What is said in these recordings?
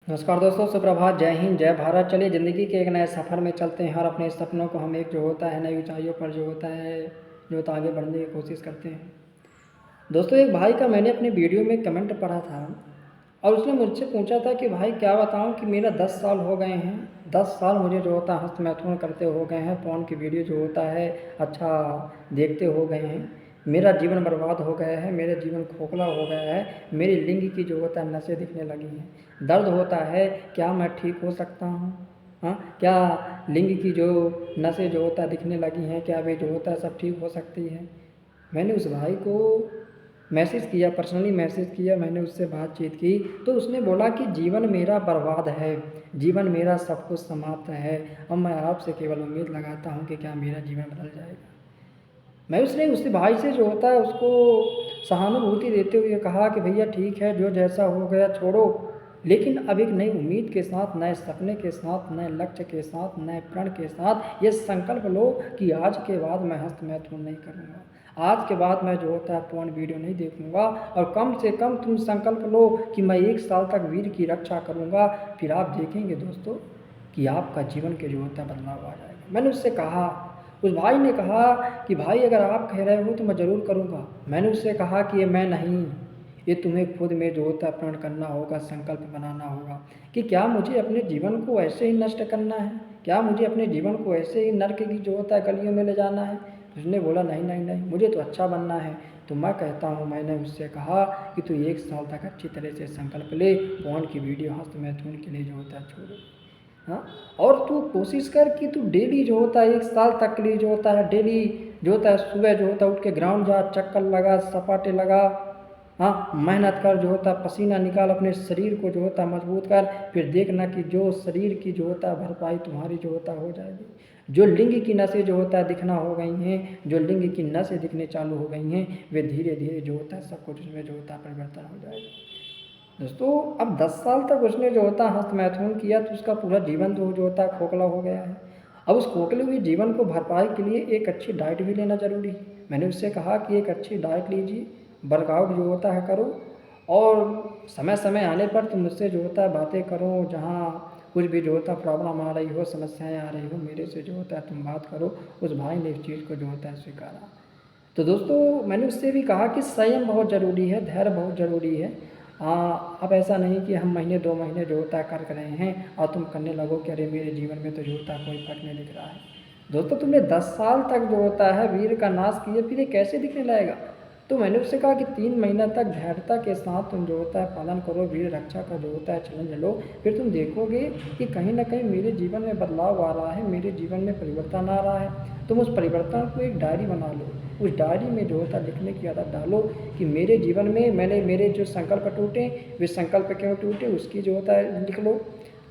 नमस्कार दोस्तों, सुप्रभात, जय हिंद, जय भारत। चलिए ज़िंदगी के एक नए सफ़र में चलते हैं और अपने सपनों को हम एक जो होता है नई ऊंचाइयों पर जो होता है आगे बढ़ने की कोशिश करते हैं। दोस्तों, एक भाई का मैंने अपने वीडियो में कमेंट पढ़ा था और उसने मुझसे पूछा था कि भाई क्या बताऊं कि मेरा 10 साल हो गए हैं। 10 साल मुझे जो होता है हस्तमैथुन करते हो गए हैं, फ़ोन की वीडियो जो होता है अच्छा देखते हो गए हैं। मेरा जीवन बर्बाद हो गया है, मेरा जीवन खोखला हो गया है, मेरी लिंग की जो होता है नसें दिखने लगी हैं। दर्द होता है, क्या मैं ठीक हो सकता हूँ? हाँ, क्या लिंग की जो नसें जो होता है दिखने लगी हैं, क्या वे जो होता है सब ठीक हो सकती है? मैंने उस भाई को मैसेज किया, पर्सनली मैसेज किया, मैंने उससे बातचीत की तो उसने बोला कि जीवन मेरा बर्बाद है, जीवन मेरा सब कुछ समाप्त है। अब मैं आपसे केवल उम्मीद लगाता हूँ कि क्या मेरा जीवन बदल जाएगा। मैं उस भाई से जो होता है उसको सहानुभूति देते हुए कहा कि भैया ठीक है, जो जैसा हो गया छोड़ो, लेकिन अब एक नई उम्मीद के साथ, नए सपने के साथ, नए लक्ष्य के साथ, नए प्रण के साथ ये संकल्प लो कि आज के बाद मैं हस्तमैथुन नहीं करूँगा, आज के बाद मैं जो होता है पोर्न वीडियो नहीं देखूँगा और कम से कम तुम संकल्प लो कि मैं 1 साल तक वीर की रक्षा करूँगा। फिर आप देखेंगे दोस्तों कि आपका जीवन के जो होता है बदलाव आ जाएगा। मैंने उससे कहा, उस भाई ने कहा कि भाई अगर आप कह रहे हो तो मैं ज़रूर करूँगा। मैंने उससे कहा कि ये मैं नहीं, ये तुम्हें खुद में जो होता है प्रण करना होगा, संकल्प बनाना होगा कि क्या मुझे अपने जीवन को ऐसे ही नष्ट करना है, क्या मुझे अपने जीवन को ऐसे ही नर्क की जो होता है गलियों में ले जाना है। उसने बोला नहीं नहीं नहीं, मुझे तो अच्छा बनना है। तो मैं कहता हूँ, मैंने उससे कहा कि तू 1 साल तक अच्छी तरह से संकल्प ले, फोन की वीडियो हस्तमैथुन के लिए जो होता है छोड़ो। हाँ, और तू कोशिश कर कि तू डेली जो होता है 1 साल तक के लिए जो होता है डेली जो होता है सुबह जो होता है उठ के ग्राउंड जा, चक्कर लगा, सपाटे लगा। हाँ, मेहनत कर, जो होता है पसीना निकाल, अपने शरीर को जो होता है मजबूत कर। फिर देखना कि जो शरीर की जो होता है भरपाई तुम्हारी जो होता है हो जाएगी। जो लिंग की नसें जो होता है दिखना हो गई हैं, जो लिंग की नसें दिखने चालू हो गई हैं, वे धीरे धीरे जो होता है सब कुछ उसमें जो होता है परिवर्तन हो जाएगा। दोस्तों, अब 10 साल तक उसने जो होता है हस्तमैथुन किया तो उसका पूरा जीवन तो जो होता है खोखला हो गया है। अब उस खोखले हुए जीवन को भरपाई के लिए एक अच्छी डाइट भी लेना ज़रूरी है। मैंने उससे कहा कि एक अच्छी डाइट लीजिए, वर्कआउट जो होता है करो और समय समय आने पर तुम मुझसे जो होता है बातें करो। जहाँ कुछ भी जो होता है प्रॉब्लम आ रही हो, समस्याएं आ रही हो, मेरे से जो होता है तुम बात करो। उस भाई ने इस चीज़ को जो होता है स्वीकारा। तो दोस्तों, मैंने उससे भी कहा कि संयम बहुत ज़रूरी है, धैर्य बहुत ज़रूरी है। अब ऐसा नहीं कि हम महीने 2 महीने जो होता है कर रहे हैं और तुम करने लगो कि अरे मेरे जीवन में तो जो होता है कोई फर्क नहीं दिख रहा है। दोस्तों, तुमने 10 साल तक जो होता है वीर का नाश किया, फिर ये कैसे दिखने लगेगा? तो मैंने उससे कहा कि 3 महीना तक धैर्यता के साथ तुम जो होता है पालन करो, वीर रक्षा का जो होता है चैलेंज लो। फिर तुम देखोगे कि कहीं ना कहीं मेरे जीवन में बदलाव आ रहा है, मेरे जीवन में परिवर्तन आ रहा है। तुम उस परिवर्तन को एक डायरी बना लो, उस डायरी में जो होता है लिखने की आदत डालो कि मेरे जीवन में मेरे जो संकल्प टूटे, वे संकल्प क्यों टूटे उसकी जो होता है लिख लो।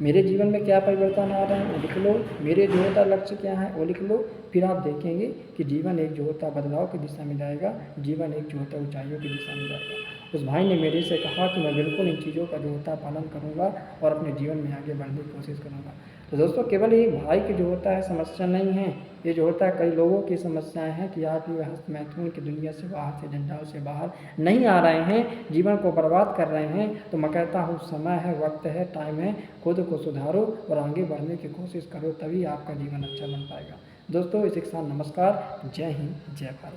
मेरे जीवन में क्या परिवर्तन आ रहा है वो लिख लो, मेरे जो होता है लक्ष्य क्या है वो लिख लो। फिर आप देखेंगे कि जीवन एक जो होता है बदलाव की दिशा में जाएगा, जीवन एक जो होता है ऊंचाइयों की दिशा में जाएगा। उस भाई ने मेरे से कहा कि मैं बिल्कुल इन चीज़ों का जो होता है पालन करूँगा और अपने जीवन में आगे बढ़ने की कोशिश करूँगा। तो दोस्तों, केवल एक भाई की जो होता है समस्या नहीं है, ये जो होता है कई लोगों की समस्याएं हैं कि आज भी वे हस्तमैथुन की दुनिया से बाहर, से जंजाल से बाहर नहीं आ रहे हैं, जीवन को बर्बाद कर रहे हैं। तो मैं कहता हूँ समय है, वक्त है, टाइम है, खुद को सुधारो और आगे बढ़ने की कोशिश करो, तभी आपका जीवन अच्छा बन पाएगा। दोस्तों, इसी के साथ नमस्कार, जय हिंद, जय भारत।